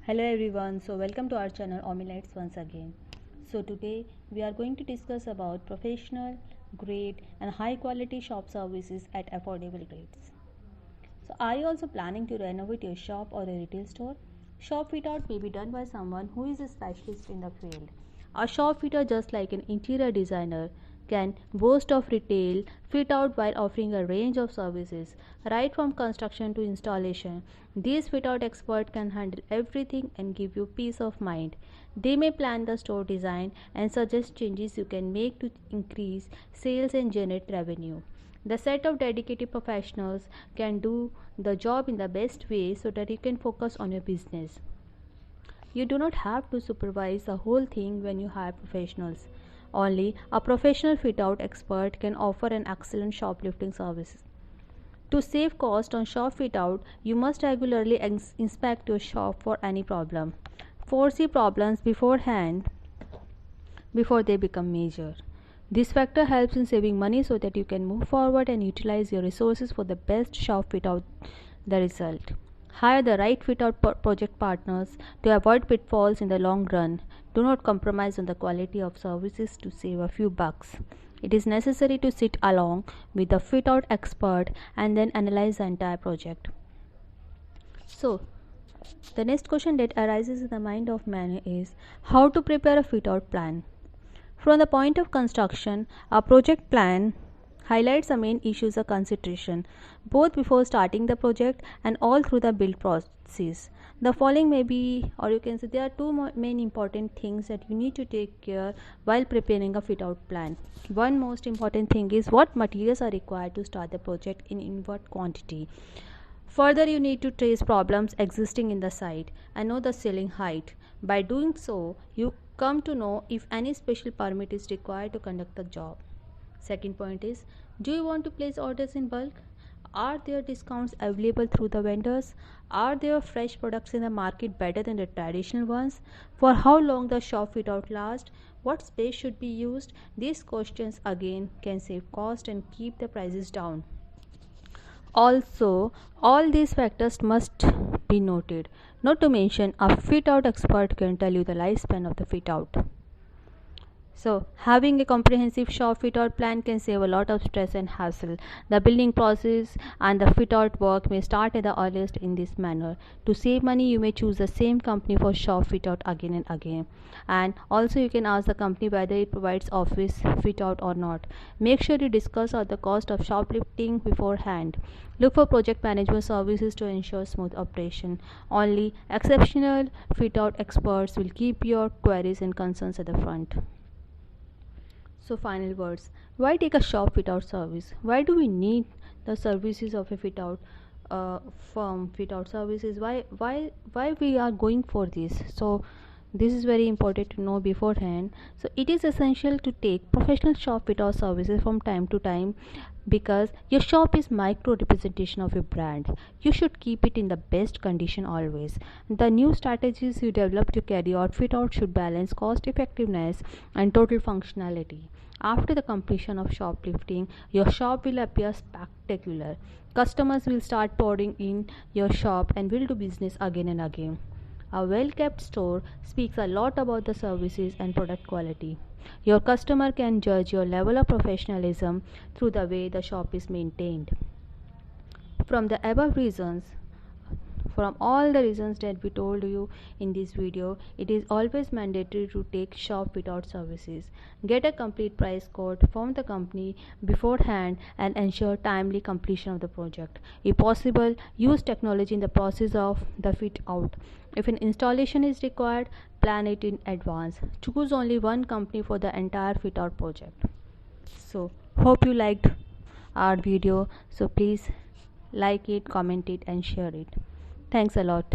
Hello everyone, so welcome to our channel Omelettes once again. So today we are going to discuss about professional, great and high quality shop services at affordable rates. So are you also planning to renovate your shop or a retail store? Shop fit out may be done by someone who is a specialist in the field. A shop fitter, just like an interior designer, can boast of retail fit out while offering a range of services right from construction to installation. These fit out experts can handle everything and give you peace of mind. They may plan the store design and suggest changes you can make to increase sales and generate revenue. The set of dedicated professionals can do the job in the best way so that you can focus on your business. You do not have to supervise the whole thing when you hire professionals. Only a professional fit out expert can offer an excellent shoplifting service. To save cost on shop fit out, you must regularly inspect your shop for any problem. Foresee problems beforehand before they become major. This factor helps in saving money so that you can move forward and utilize your resources for the best shop fit out the result. Hire the right fit out project partners to avoid pitfalls in the long run. Do not compromise on the quality of services to save a few bucks. It is necessary to sit along with the fit out expert and then analyze the entire project. So, the next question that arises in the mind of man is how to prepare a fit out plan. From the point of construction, a project plan highlights the main issues of consideration, both before starting the project and all through the build process. The following may be, or you can say, there are two main important things that you need to take care while preparing a fit out plan. One most important thing is what materials are required to start the project in what quantity. Further, you need to trace problems existing in the site and know the ceiling height. By doing so, you come to know if any special permit is required to conduct the job. Second point is, do you want to place orders in bulk? Are there discounts available through the vendors? Are there fresh products in the market better than the traditional ones? For how long the shop fit out lasts? What space should be used? These questions again can save cost and keep the prices down. Also, all these factors must be noted. Not to mention, a fit out expert can tell you the lifespan of the fit out. So, having a comprehensive shop fit out plan can save a lot of stress and hassle. The building process and the fit out work may start at the earliest in this manner. To save money, you may choose the same company for shop fit out again and again. And also, you can ask the company whether it provides office fit out or not. Make sure you discuss the cost of shoplifting beforehand. Look for project management services to ensure smooth operation. Only exceptional fit out experts will keep your queries and concerns at the front. So, final words. Why take a shop fit out service? Why do we need the services of a fit out firm, fit out services? Why we are going for this? So, this is very important to know beforehand. So, it is essential to take professional shop fit out services from time to time because your shop is micro representation of your brand. You should keep it in the best condition always. The new strategies you develop to carry out fit out should balance cost effectiveness and total functionality. After the completion of shoplifting, your shop will appear spectacular. Customers will start pouring in your shop and will do business again and again. A well kept store speaks a lot about the services and product quality. Your customer can judge your level of professionalism through the way the shop is maintained. From the above reasons, from all the reasons that we told you in this video, it is always mandatory to take shop fit out services. Get a complete price quote from the company beforehand and ensure timely completion of the project. If possible, use technology in the process of the fit out. If an installation is required, plan it in advance. Choose only one company for the entire fit out project. So, hope you liked our video. So, please like it, comment it, and share it. Thanks a lot.